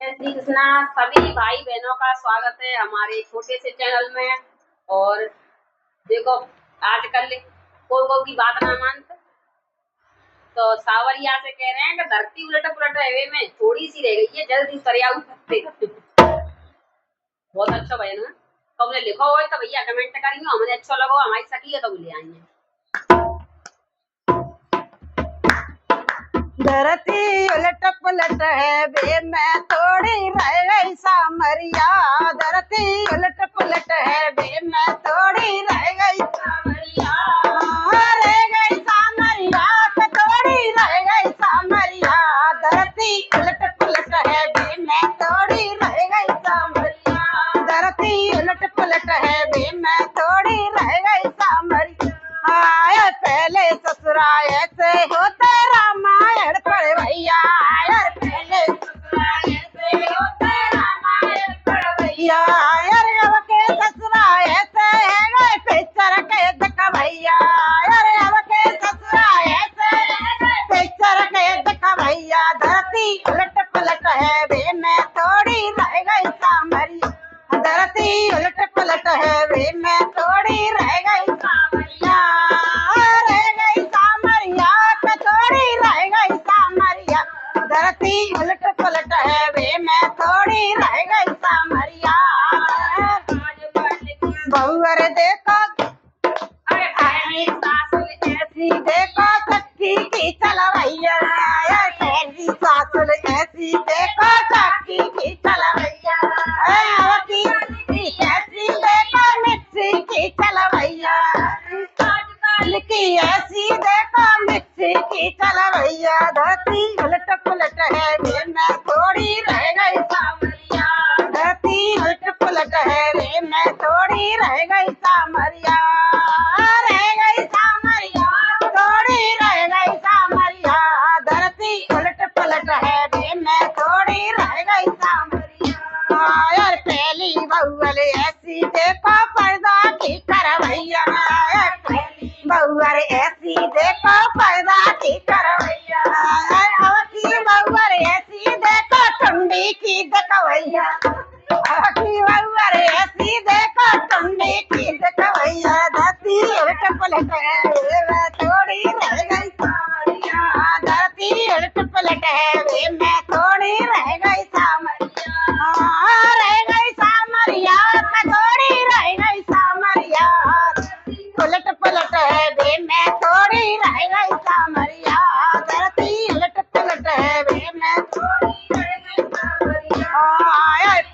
श्री कृष्णा। सभी भाई बहनों का स्वागत है हमारे छोटे से चैनल में। और देखो आजकल कोई की बात ना मानते तो सावरिया से कह रहे हैं कि धरती उलट पुलट हवे में थोड़ी सी रह गई है, जल्दी उतरियाऊ सकते। बहुत अच्छा बहन है। तो हमने लिखो हो तो भैया कमेंट करियो, हमें अच्छा लगो, हमारी सकी है तो ले आएंगे। धरती उलट पुलट है बे मैं थोड़ी रह गई सामरिया। धरती उलट पुलट है बे मैं थोड़ी रह गई सामरिया। रह गई सामरिया तो थोड़ी रह गई सामरिया। धरती उलट पुलट है बे मैं थोड़ी रह गई सामरिया। धरती उलट पुलट है बे मैं थोड़ी रह गई सामरिया। आया पहले ससुराल से होते रामायण पढ़ भैया। यार पहले ससुराल से होते रामायण पढ़ भैया। यार अब के ससुराल से है गए पिक्चर के देख भैया। यार अब के ससुराल से है गए पिक्चर के देख भैया। धरती उलट पलट है बे मैं थोड़ी रह गई सामरिया। धरती उलट पलट है बे मैं थोड़ी रह गई सामरिया। धरती उलट पलट है वे मैं थोड़ी रह गई सामरिया। बहुअर देखो ऐसी देखो चक्की की चलवैया। ऐसी सासुल ऐसी देखो चक्की की चलवैया। ऐसी देखो मिक्सी की चलवैया। ऐसी देखो मिक्सी की चलवैया। धरती उलट पुलट है वे मैं थोड़ी रह गई सामरिया। धरती उलट पुलट है वे मैं थोड़ी रह गई सामरिया। रह गई सामरिया थोड़ी रह गई सामरिया। धरती उलट पलट है वे मैं थोड़ी रह गई सामरिया। यार पहली बहुअल ऐसी देखो पर्दा की करवैया। बहुअर ऐसी देखो पर्दा की करवैया। बहुअर ऐसी देखो टुंडी की देखवैया। बहुअर ऐसी देखो टुंडी की देखवैया। धरती उलट पलट है वे मैं थोड़ी रह गई सामरिया। धरती उलट पलट है वे मैं थोड़ी रह गई सामरिया। रह गई सामरिया थोड़ी रह गई सामरिया। उलट पलट है बे मैं थोड़ी रह गई सामरिया। धरती उलट पलट है बे मैं थोड़ी रह गई सामरिया।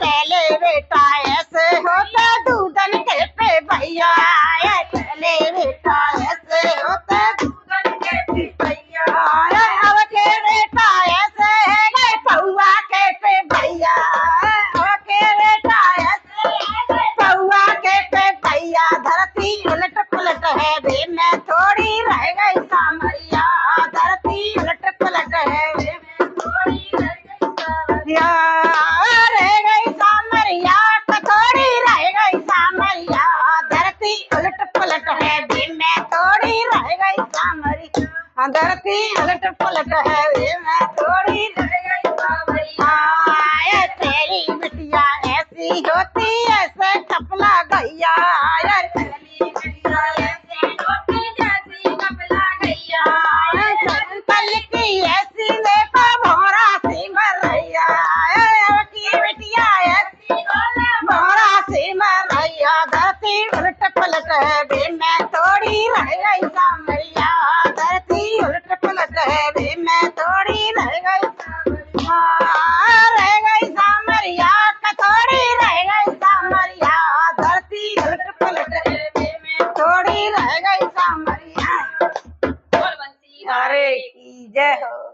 पहले बेटा ऐसे होता दूधन के पे भैया। पहले बेटा ऐसे होता दूधन के पे भैया। अब के बेटा ऐसे है गए पौआ के पे भैया। अब के बेटा ऐसे है गए पौआ के पे भैया। धरती उलट पलट है बे मैं थोड़ी रह गई सामरिया। धरती उलट पलट है बे मैं थोड़ी रह गई सामरिया। रह गई सामरिया थोड़ी रह गई सामरिया। धरती उलट पलट है बे मैं थोड़ी रह गई सामरिया। धरती उलट पलट है बे मैं थोड़ी रह गई सामरिया। तेरी बिटिया ऐसी होती ऐसे कपला गैया। ऐसी देखो भोरा सी मर रैया। बिटिया ऐसी भोरा सी मर रैया। धरती उलट पलट है बे मैं थोड़ी रह गई सामरिया। धरती उलट पलट है बे मैं थोड़ी रह गई सामरिया। रह गई सामरिया थोड़ी रह गई सामरिया। धरती उलट पलट है बे मैं थोड़ी रह गई सामरिया। अरे की जय हो।